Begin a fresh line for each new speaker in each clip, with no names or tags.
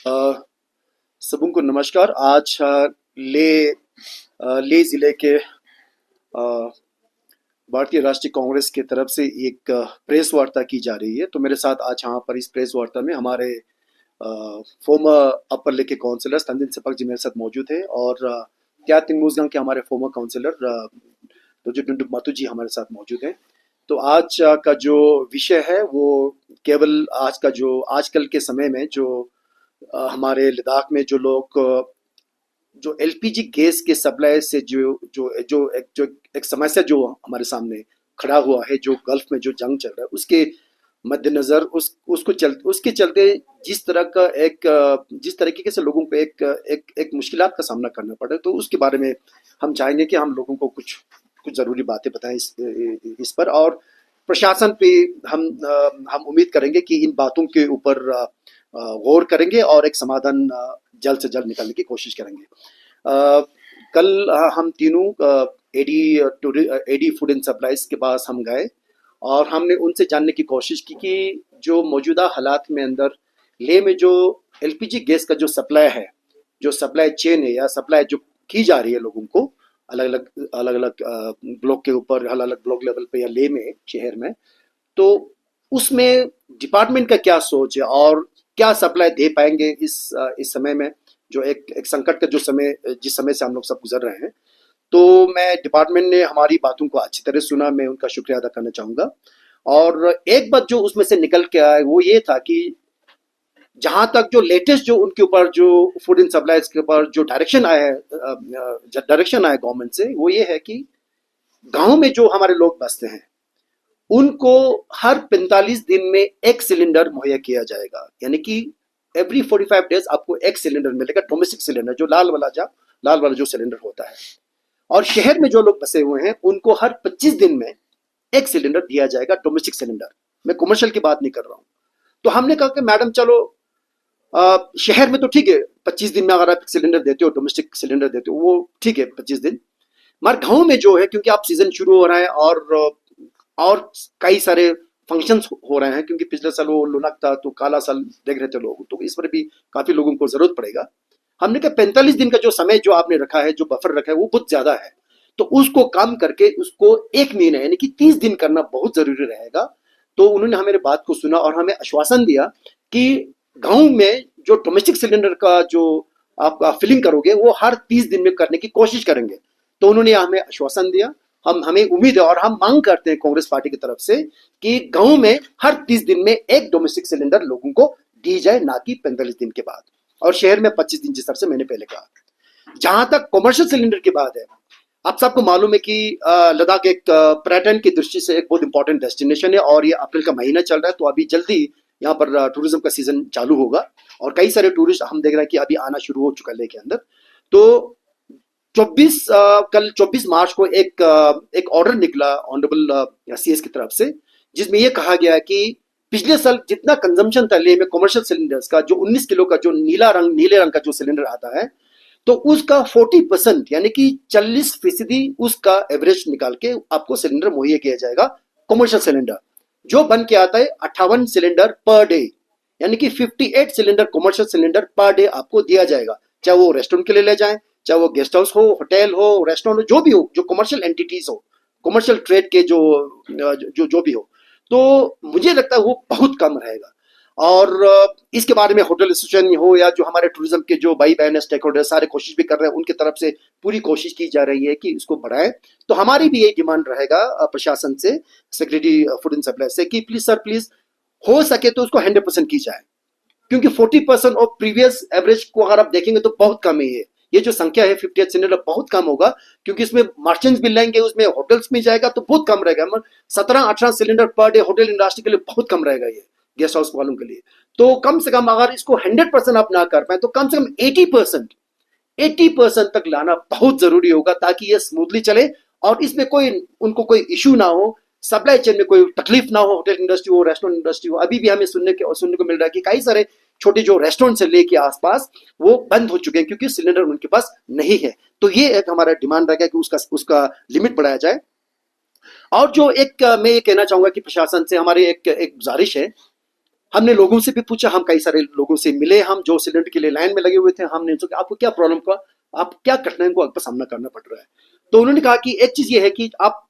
अ, सबों को नमस्कार। आज ले ज़िले के भारतीय राष्ट्रीय कांग्रेस की तरफ से एक प्रेस वार्ता की जा रही है। तो मेरे साथ आज यहाँ पर इस प्रेस वार्ता में हमारे फॉर्मर अपर लेके काउंसिलर तंजिन सेपक जी मेरे साथ मौजूद है और क्या तिंगमुजगांग के हमारे फॉर्मर काउंसिलर रुजु डुंडुप मातु जी हमारे साथ मौजूद हैं। तो आज का जो विषय है वो केवल आज का जो आजकल के समय में जो हमारे लद्दाख में जो लोग जो एलपीजी गैस के सप्लाई से जो एक समस्या जो हमारे सामने खड़ा हुआ है, जो गल्फ में जो जंग चल रहा है उसके मद्देनजर उसके चलते जिस तरीके से लोगों को एक मुश्किलात का सामना करना पड़ा, तो उसके बारे में हम चाहेंगे कि हम लोगों को कुछ कुछ जरूरी बातें बताएं इस पर। और प्रशासन पे हम उम्मीद करेंगे कि इन बातों के ऊपर गौर करेंगे और एक समाधान जल्द से जल्द निकालने की कोशिश करेंगे। कल हम तीनों एडी फूड एंड सप्लाईज के पास हम गए और हमने उनसे जानने की कोशिश की कि जो मौजूदा हालात में अंदर लेह में जो एलपीजी गैस का जो सप्लाई है, जो सप्लाई चेन है या सप्लाई जो की जा रही है लोगों को अलग अलग ब्लॉक के ऊपर, अलग अलग ब्लॉक लेवल पे या लेह में शहर में, तो उसमें डिपार्टमेंट का क्या सोच है और क्या सप्लाई दे पाएंगे इस समय में, जो एक संकट का जो समय जिस समय से हम लोग सब गुजर रहे हैं। तो मैं डिपार्टमेंट ने हमारी बातों को अच्छी तरह सुना, मैं उनका शुक्रिया अदा करना चाहूंगा। और एक बात जो उसमें से निकल के आया वो ये था कि जहां तक जो लेटेस्ट जो उनके ऊपर जो फूड एंड सप्लाईज के ऊपर जो डायरेक्शन आया गवर्नमेंट से, वो ये है कि गांव में जो हमारे लोग बसते हैं उनको हर 45 दिन में एक सिलेंडर मुहैया किया जाएगा, यानी कि एवरी 45 डेज आपको एक सिलेंडर मिलेगा, डोमेस्टिक सिलेंडर, जो लाल वाला जो सिलेंडर होता है। और शहर में जो लोग बसे हुए हैं उनको हर 25 दिन में एक सिलेंडर दिया जाएगा, डोमेस्टिक सिलेंडर। मैं कमर्शियल की बात नहीं कर रहा हूं। तो हमने कहा कि मैडम चलो, शहर में तो ठीक है 25 दिन में अगर आप सिलेंडर देते हो, डोमेस्टिक सिलेंडर देते हो, वो ठीक है 25 दिन। मगर गांव में जो है, क्योंकि आप सीजन शुरू हो रहा है और कई सारे फंक्शंस हो रहे हैं, क्योंकि पिछले साल वो लुनक था तो काला साल देख रहे थे लोग, तो इस पर भी काफी लोगों को जरूरत पड़ेगा। हमने कहा 45 दिन का जो समय जो आपने रखा है, जो बफर रखा है, वो बहुत ज्यादा है, तो उसको कम करके उसको एक महीना यानी कि 30 दिन करना बहुत जरूरी रहेगा। तो उन्होंने हमारे बात को सुना और हमें आश्वासन दिया कि गांव में जो डोमेस्टिक सिलेंडर का जो आप फिलिंग करोगे वो हर 30 दिन में करने की कोशिश करेंगे। तो उन्होंने हमें आश्वासन दिया। हमें उम्मीद है और हम मांग करते हैं कांग्रेस पार्टी की तरफ से कि गांव में हर 30 दिन में एक डोमेस्टिक सिलेंडर लोगों को दी जाए, ना कि 45 दिन के बाद, और शहर में 25 दिन, जिस तरह से मैंने पहले कहा। जहां तक कमर्शियल सिलेंडर की बात है, आप सबको मालूम है कि लद्दाख एक पर्यटन की दृष्टि से एक बहुत इंपॉर्टेंट डेस्टिनेशन है और ये अप्रैल का महीना चल रहा है, तो अभी जल्दी यहाँ पर टूरिज्म का सीजन चालू होगा और कई सारे टूरिस्ट हम देख रहे हैं कि अभी आना शुरू हो चुका है लेह के अंदर। तो 24 मार्च को एक ऑर्डर निकला ऑनरेबल सीएस की तरफ से, जिसमें यह कहा गया है कि पिछले साल जितना कंजम्पशन था लेह में कमर्शियल सिलेंडर्स का, जो 19 किलो का जो नीले रंग का जो सिलेंडर आता है, तो उसका 40% यानी कि 40% उसका एवरेज निकाल के आपको सिलेंडर मुहैया किया जाएगा। कमर्शियल सिलेंडर जो बन के आता है 58 सिलेंडर पर डे, यानी कि 58 cylinder commercial cylinder per day आपको दिया जाएगा, चाहे वो रेस्टोरेंट के लिए ले जाएं, चाहे वो गेस्ट हाउस हो, होटल हो, रेस्टोरेंट हो, जो भी हो, जो कमर्शियल एंटिटीज हो, कमर्शियल ट्रेड के जो भी हो। तो मुझे लगता है वो बहुत कम रहेगा। और इसके बारे में होटल एसोसिएशन हो या जो हमारे टूरिज्म के जो भाई बहन स्टेक होल्डर सारे कोशिश भी कर रहे हैं, उनकी तरफ से पूरी कोशिश की जा रही है कि इसको बढ़ाएं। तो हमारी भी यही डिमांड रहेगा प्रशासन से, सेक्रेटरी फूड एंड सप्लाई से, कि प्लीज सर प्लीज हो सके तो उसको 100% की जाए, क्योंकि 40% ऑफ प्रीवियस एवरेज को अगर आप देखेंगे तो बहुत कम है। ये जो संख्या है 58 सिलेंडर बहुत कम होगा, क्योंकि इसमें मर्चेंट्स भी लेंगे, उसमें होटल्स में जाएगा तो बहुत कम रहेगा। 17-18 cylinder per day hotel industry के लिए बहुत कम रहेगा, ये गेस्ट हाउस वालों के लिए। तो कम से कम अगर इसको 100% आप ना कर पाए तो कम से कम 80% तक लाना बहुत जरूरी होगा, ताकि ये स्मूथली चले और इसमें उनको कोई इश्यू ना हो, सप्लाई चेन में कोई तकलीफ ना हो, होटल इंडस्ट्री हो, रेस्टोरेंट इंडस्ट्री हो। अभी भी हमें सुनने को मिल रहा है कि कई सारे छोटे जो रेस्टोरेंट से लेके आसपास वो बंद हो चुके हैं, क्योंकि सिलेंडर उनके पास नहीं है। तो ये एक हमारा डिमांड रहेगा कि उसका लिमिट बढ़ाया जाए। और जो मैं ये कहना चाहूंगा कि प्रशासन से हमारी एक गुजारिश है हमने लोगों से भी पूछा, हम कई सारे लोगों से मिले, हम जो सिलेंडर के लिए लाइन में लगे हुए थे, हमने उनसे कहा, आपको क्या प्रॉब्लम का, आप क्या कठिनाइयों को आपको सामना करना पड़ रहा है। तो उन्होंने कहा कि एक चीज ये है कि आप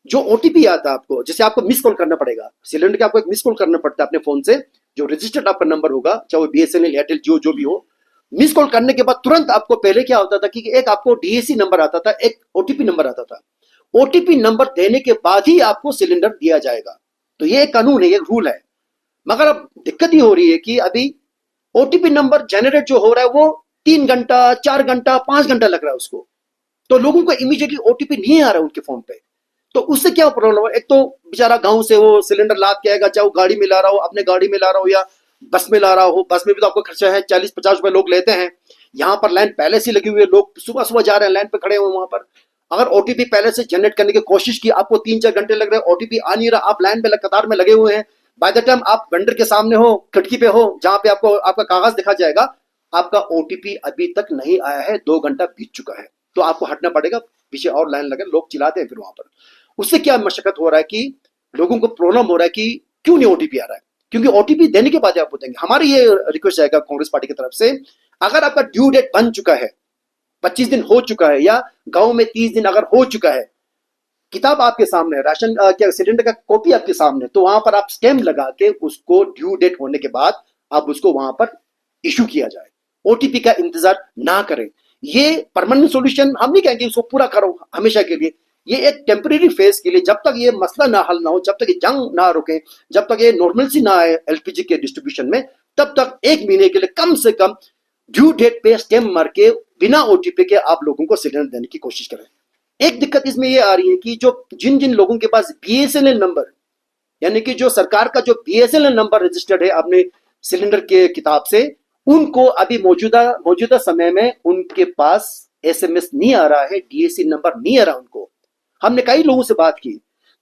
जो ओटीपी आता है आपको, जैसे आपको मिस कॉल करना पड़ेगा सिलेंडर के, आपको एक मिस कॉल करना पड़ता है अपने फोन से, जो रजिस्टर्ड आपका नंबर होगा, चाहे वो बीएसएनएल, एयरटेल, जियो जो भी हो। मिस कॉल करने के बाद तुरंत आपको पहले क्या होता था कि एक आपको डीएसी नंबर आता था, एक ओटीपी नंबर आता था। ओटीपी नंबर देने के बाद ही आपको सिलेंडर दिया जाएगा। तो ये एक कानून है, ये रूल है। मगर अब दिक्कत ये हो रही है कि अभी ओटीपी नंबर जनरेट जो हो रहा है वो 3 घंटा, 4 घंटा, 5 घंटा लग रहा है उसको। तो लोगों को इमीडिएटली ओटीपी नहीं आ रहा है उनके फोन पे। तो उससे क्या प्रॉब्लम है, एक तो बेचारा गांव से वो सिलेंडर लाद के आएगा, चाहे वो गाड़ी में ला रहा हो, अपने गाड़ी में ला रहा हो या बस में ला रहा हो। बस में भी तो आपको खर्चा है, 40-50 रुपए लोग लेते हैं। यहाँ पर लाइन पहले से लगी हुई है, लोग सुबह सुबह जा रहे हैं, लाइन पे खड़े हुए वहां पर। अगर ओटीपी पहले से जनरेट करने की कोशिश की, आपको 3-4 घंटे लग रहे हैं, ओटीपी आ नहीं रहा, आप लाइन में कतार में लगे हुए हैं। बाय द टाइम आप वेंडर के सामने हो, खिड़की पे हो, जहां पे आपको आपका कागज दिखा जाएगा, आपका ओटीपी अभी तक नहीं आया है, 2 घंटा बीत चुका है। तो आपको हटना पड़ेगा, पीछे और लाइन लगे, लोग चिल्लाते हैं फिर वहां पर। उससे क्या मशक्कत हो रहा है कि लोगों को प्रॉब्लम हो रहा है कि क्यों नहीं ओटीपी आ रहा है, क्योंकि ओटीपी देने के बाद आप बताएंगे। हमारी ये रिक्वेस्ट आएगा कांग्रेस पार्टी की तरफ से, अगर आपका ड्यू डेट बन चुका है, 25 दिन हो चुका है, या गांव में 30 दिन अगर हो चुका है, किताब आपके सामने है, राशन क्या सिलेंडर का कॉपी आपके सामने, तो वहां पर आप स्टैम्प लगा के उसको ड्यू डेट होने के बाद आप उसको वहां पर इशू किया जाए। ओटीपी का इंतजार ना करें। ये परमानेंट सॉल्यूशन हम नहीं कहेंगे इसको पूरा करो हमेशा के लिए, ये एक टेम्परेरी फेज के लिए, जब तक ये मसला ना हल ना हो, जब तक ये जंग ना रुके, जब तक ये नॉर्मलसी ना आए एलपीजी के डिस्ट्रीब्यूशन में, तब तक 1 महीने के लिए कम से कम ड्यू डेट पे स्टैम्प मार के बिना ओटीपी के आप लोगों को सिलेंडर देने की कोशिश करें। एक दिक्कत इसमें ये आ रही है कि जो जिन जिन लोगों के पास बीएसएनएल नंबर, यानी कि जो सरकार का जो बीएसएनएल नंबर रजिस्टर्ड है अपने सिलेंडर के किताब से, उनको अभी मौजूदा मौजूदा समय में उनके पास एसएमएस नहीं आ रहा है, डीएसी नंबर नहीं आ रहा उनको। हमने कई लोगों से बात की,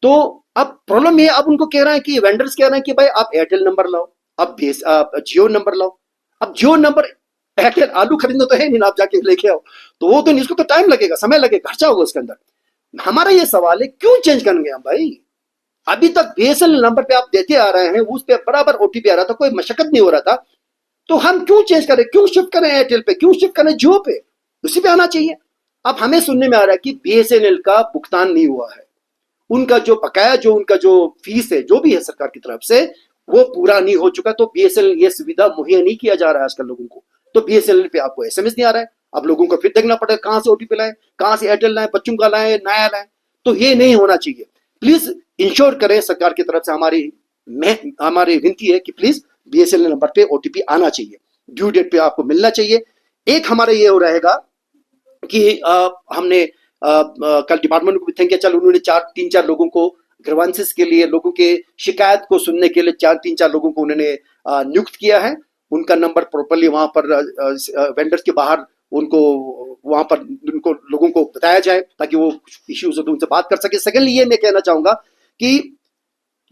तो अब प्रॉब्लम ये, अब उनको कह रहे हैं कि वेंडर्स कह रहे हैं कि भाई आप एयरटेल नंबर लाओ, अब जियो नंबर लाओ। अब जियो नंबर, एयरटेल आलू खरीदना तो है नहीं, आप जाके लेके आओ, तो वो तो नहीं, इसको तो टाइम लगेगा, समय लगेगा, खर्चा होगा उसके अंदर। हमारा ये सवाल है क्यों चेंज करेंगे हम भाई? अभी तक बीएसएनएल नंबर पे आप देते आ रहे हैं, उस पे बराबर ओटीपी आ रहा था, कोई मशक्कत नहीं हो रहा था, तो हम क्यों चेंज करें, क्यों शिफ्ट करें एयरटेल पे, क्यों शिफ्ट करें जियो पे? उसी पे आना चाहिए। अब हमें सुनने में आ रहा है कि बीएसएनएल का भुगतान नहीं हुआ है, उनका जो बकाया, जो उनका जो फीस है, जो भी है सरकार की तरफ से, वो पूरा नहीं हो चुका। तो बीएसएनएल ये सुविधा मुहैया नहीं किया जा रहा है आजकल लोगों को, तो बीएसएनएल पे आपको एसएमएस नहीं आ रहा है। अब लोगों को फिर देखना पड़ेगा कहां से ओटीपी लाए, कहां से एयरटेल लाए, बच्चों का लाए, नया लाए। तो ये नहीं होना चाहिए। प्लीज इंश्योर करें, सरकार की तरफ से हमारी विनती है कि प्लीज बीएसएनएल नंबर पे ओटीपी आना चाहिए, ड्यू डेट पे आपको मिलना चाहिए। एक हमारा ये हो रहेगा कि हमने कल डिपार्टमेंट को भी थैंक किया, चल उन्होंने 3-4 लोगों को ग्रीवेंसेस के लिए, लोगों के शिकायत को सुनने के लिए 3-4 लोगों को उन्होंने नियुक्त किया है। उनका नंबर प्रॉपरली वहां पर वेंडर्स के बाहर उनको वहां पर उनको लोगों को बताया जाए, ताकि वो इश्यूज उनसे बात कर सके। सेकेंडली ये मैं कहना चाहूंगा कि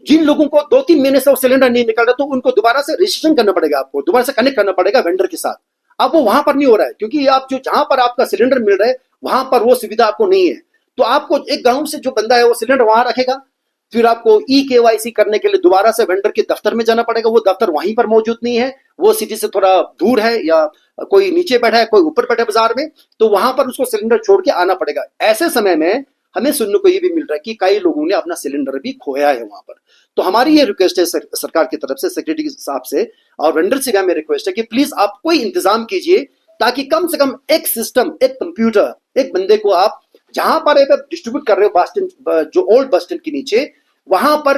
जिन लोगों को 2-3 महीने से वो सिलेंडर नहीं निकल रहा, तो उनको दोबारा से रजिस्ट्रेशन करना पड़ेगा, आपको दोबारा से कनेक्ट करना पड़ेगा वेंडर के साथ। अब वो वहां पर नहीं हो रहा है, क्योंकि आप जो जहां पर आपका सिलेंडर मिल रहा है वहां पर वो सुविधा आपको नहीं है। तो आपको एक गांव से जो बंदा है वो सिलेंडर वहां रखेगा, फिर आपको ई केवाईसी करने के लिए दोबारा से वेंडर के दफ्तर में जाना पड़ेगा। वो दफ्तर वहीं पर मौजूद नहीं है, वो सिटी से थोड़ा दूर है, या कोई नीचे बैठा है, कोई ऊपर बैठा है बाजार में, तो वहां पर उसको सिलेंडर छोड़ के आना पड़ेगा। ऐसे समय में हमें सुनने को ये भी मिल रहा है कि कई लोगों ने अपना सिलेंडर भी खोया है वहां पर। तो हमारी ये रिक्वेस्ट है सरकार की तरफ से, सेक्रेटरी साहब से और वेंडर से मेरी रिक्वेस्ट है कि प्लीज आप कोई इंतजाम कीजिए, ताकि कम से कम एक सिस्टम, एक कंप्यूटर, एक बंदे को आप जहां पर डिस्ट्रीब्यूट कर रहे हो बस स्टैंड, जो ओल्ड बस स्टैंड के नीचे, वहां पर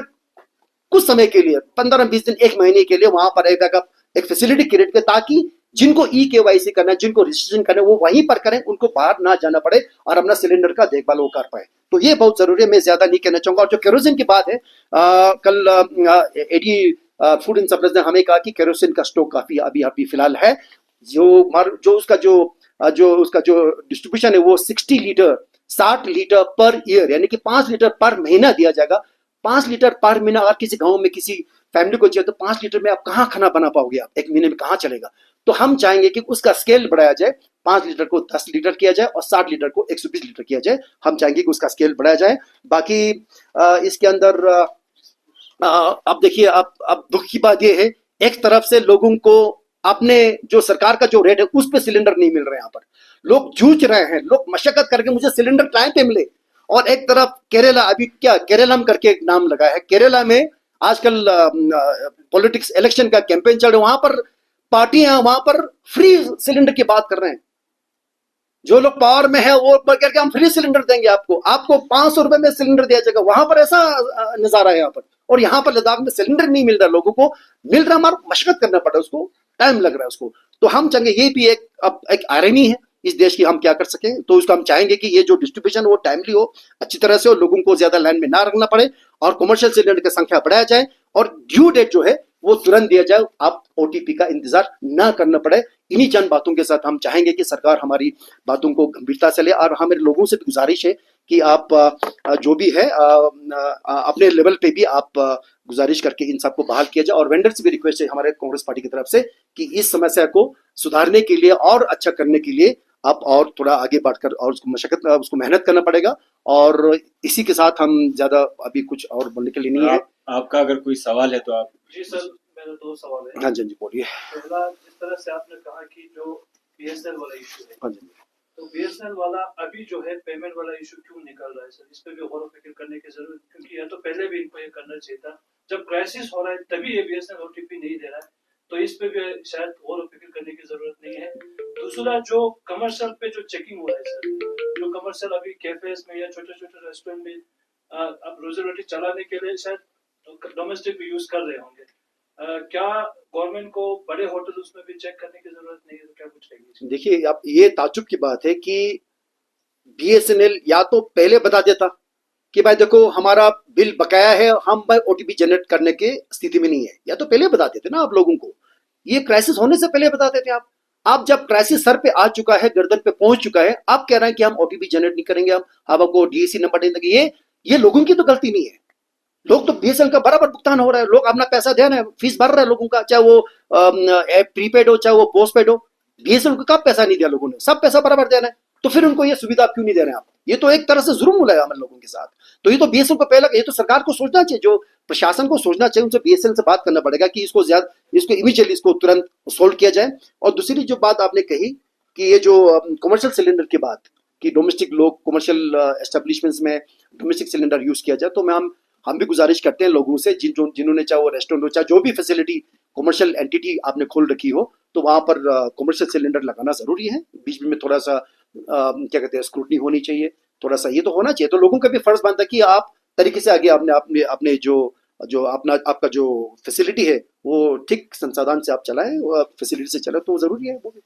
कुछ समय के लिए 15-20 दिन, 1 महीने के लिए वहां पर एक फैसिलिटी क्रिएट करें, ताकि जिनको ई केवाईसी करना है, जिनको रजिस्ट्रेशन करना है, वो वहीं पर करें, उनको बाहर ना जाना पड़े और अपना सिलेंडर का देखभाल वो कर पाए। तो ये बहुत जरूरी है, मैं ज्यादा नहीं कहना चाहूंगा। और जो केरोसिन की बात है, कल एडी फूड एंड सप्लाईज ने हमें कहा कि केरोसिन का स्टॉक काफी अभी फिलहाल है। जो उसका जो डिस्ट्रीब्यूशन है वो 60 लीटर पर ईयर, यानी कि 5 लीटर पर महीना दिया जाएगा। 5 लीटर पर महीना अगर किसी गांव में किसी फैमिली को चाहिए, तो 5 लीटर में आप कहां खाना बना पाओगे? आप 1 महीने में कहां चलेगा? तो हम चाहेंगे कि उसका स्केल बढ़ाया जाए, 5 लीटर को 10 लीटर किया जाए और 60 लीटर को 120 लीटर किया जाए। हम चाहेंगे कि उसका स्केल बढ़ाया जाए। बाकी इसके अंदर अब देखिए, अब दुख की बात यह है एक तरफ से लोगों को अपने जो सरकार का जो रेट है उस पे सिलेंडर नहीं मिल रहे हैं। यहाँ पर लोग जूझ रहे हैं, लोग मशक्कत करके मुझे सिलेंडर टाइम पे मिले। और एक तरफ केरला, अभी क्या केरलम करके एक नाम लगा है, केरला में आजकल पॉलिटिक्स इलेक्शन का कैंपेन चल रहा है, वहां पर पार्टियां वहां पर फ्री सिलेंडर की बात कर रहे हैं। जो लोग पावर में है वो बढ़ करके हम फ्री सिलेंडर देंगे आपको, आपको 500 रुपए में सिलेंडर दिया जाएगा। वहां पर ऐसा नजारा है यहाँ पर। और यहाँ पर लद्दाख में सिलेंडर नहीं मिल रहा लोगों को, मिल रहा हमारा मशक्कत करना पड़ रहा है, उसको टाइम लग रहा है उसको। तो हम चाहेंगे, ये भी एक अब एक आयरनी है इस देश की, हम क्या कर सके। तो उसको हम चाहेंगे कि ये जो डिस्ट्रीब्यूशन वो टाइमली हो, अच्छी तरह से हो, लोगों को ज्यादा लाइन में ना रखना पड़े, और कमर्शियल सिलेंडर की संख्या बढ़ाया जाए, और ड्यू डेट जो है वो तुरंत दिया जाए, आप ओटीपी का इंतजार ना करना पड़े। इन्हीं चंद बातों के साथ हम चाहेंगे कि सरकार हमारी बातों को गंभीरता से ले। और हमारे लोगों से भी गुजारिश है कि आप जो भी है अपने लेवल पे भी आप गुजारिश करके इन सबको बहाल किया जाए। और वेंडर से भी रिक्वेस्ट है हमारे कांग्रेस पार्टी की तरफ से कि इस समस्या को सुधारने के लिए और अच्छा करने के लिए आप और थोड़ा आगे बढ़कर और उसको मशक्कत, उसको मेहनत करना पड़ेगा। और इसी के साथ हम ज्यादा अभी कुछ और बोलने के लिए नहीं है।
आपका अगर कोई सवाल है तो आप।
जी सर, मेरे दो सवाल है।
हाँ जी, जी बोलिए।
पहला, जिस तरह से आपने कहा कि जो बीएसएनएल वाला इशू है,
हाँ जी,
तो बीएसएनएल वाला अभी जो है पेमेंट वाला इशू क्यों निकल रहा है सर? इस पे भी गौर फिक्र करने की जरूरत, क्योंकि या तो पहले भी इनको ये करना चाहिए था। जब क्राइसिस हो रहा है तभी ये बीएसएनएल ओटीपी नहीं दे रहा है, तो इस पे भी शायद गौर फिक्र करने की जरूरत नहीं है। दूसरा, जो कमर्शियल पे जो चेकिंग हो रहा है सर, जो कमर्शियल अभी कैफेज में या छोटे छोटे रेस्टोरेंट में अब रोजी रोटी चलाने के लिए शायद डोमेस्टिक भी यूज कर रहे होंगे, क्या गवर्नमेंट को बड़े होटल उसमें भी चेक करने की जरूरत नहीं है? तो क्या कुछ कहेंगे?
देखिए, अब ये ताज्जुब की बात है कि बीएसएनएल या तो पहले बता देता कि भाई देखो हमारा बिल बकाया है, हम भाई ओटीपी जनरेट करने के स्थिति में नहीं है, या तो पहले बता देते ना आप लोगों को। ये क्राइसिस होने से पहले बता देते आप जब क्राइसिस सर पे आ चुका है, गर्दन पे पहुंच चुका है, आप कह रहे हैं कि हम ओटीपी जनरेट नहीं करेंगे, हम आपको डीएसी नंबर नहीं देंगे। ये लोगों की तो गलती नहीं है। लोग तो बीएसएनएल का बराबर भुगतान हो रहा है, लोग अपना पैसा दे रहे हैं, फीस भर रहे हैं लोगों का, चाहे वो प्रीपेड हो चाहे वो पोस्टपेड हो। बीएसएनएल को कब पैसा नहीं दिया लोगों ने, सब पैसा बराबर दे रहे हैं। तो फिर उनको ये सुविधा क्यों नहीं दे रहे हैं आप? ये तो एक तरह से जुर्म हुआ है हम लोगों के साथ। तो ये तो बीएसएनएल को पहले, ये तो सरकार को सोचना चाहिए, जो प्रशासन को सोचना चाहिए, उनसे बीएसएनएल से बात करना पड़ेगा कि इसको ज्यादा, इसको इमीडिएटली इसको तुरंत सोल्व किया जाए। और दूसरी जो बात आपने कही कि ये जो कमर्शियल सिलेंडर की बात, कि डोमेस्टिक लोग कमर्शियल एस्टेब्लिशमेंट्स में डोमेस्टिक सिलेंडर यूज किया जाए, तो मैं हम भी गुजारिश करते हैं लोगों से, जिन्होंने चाहे वो रेस्टोरेंट हो चाहे जो भी फैसिलिटी कमर्शियल एंटिटी आपने खोल रखी हो, तो वहां पर कमर्शियल सिलेंडर लगाना जरूरी है। बीच में थोड़ा सा क्या कहते हैं, स्क्रूटनी होनी चाहिए, थोड़ा सा ये तो होना चाहिए। तो लोगों का भी फर्ज बनता है कि आप तरीके से आगे अपने अपने अपने जो जो अपना आपका जो फैसिलिटी है वो ठीक संसाधन से आप चलाएं, फैसिलिटी से चलाएं, तो जरूरी है वो भी।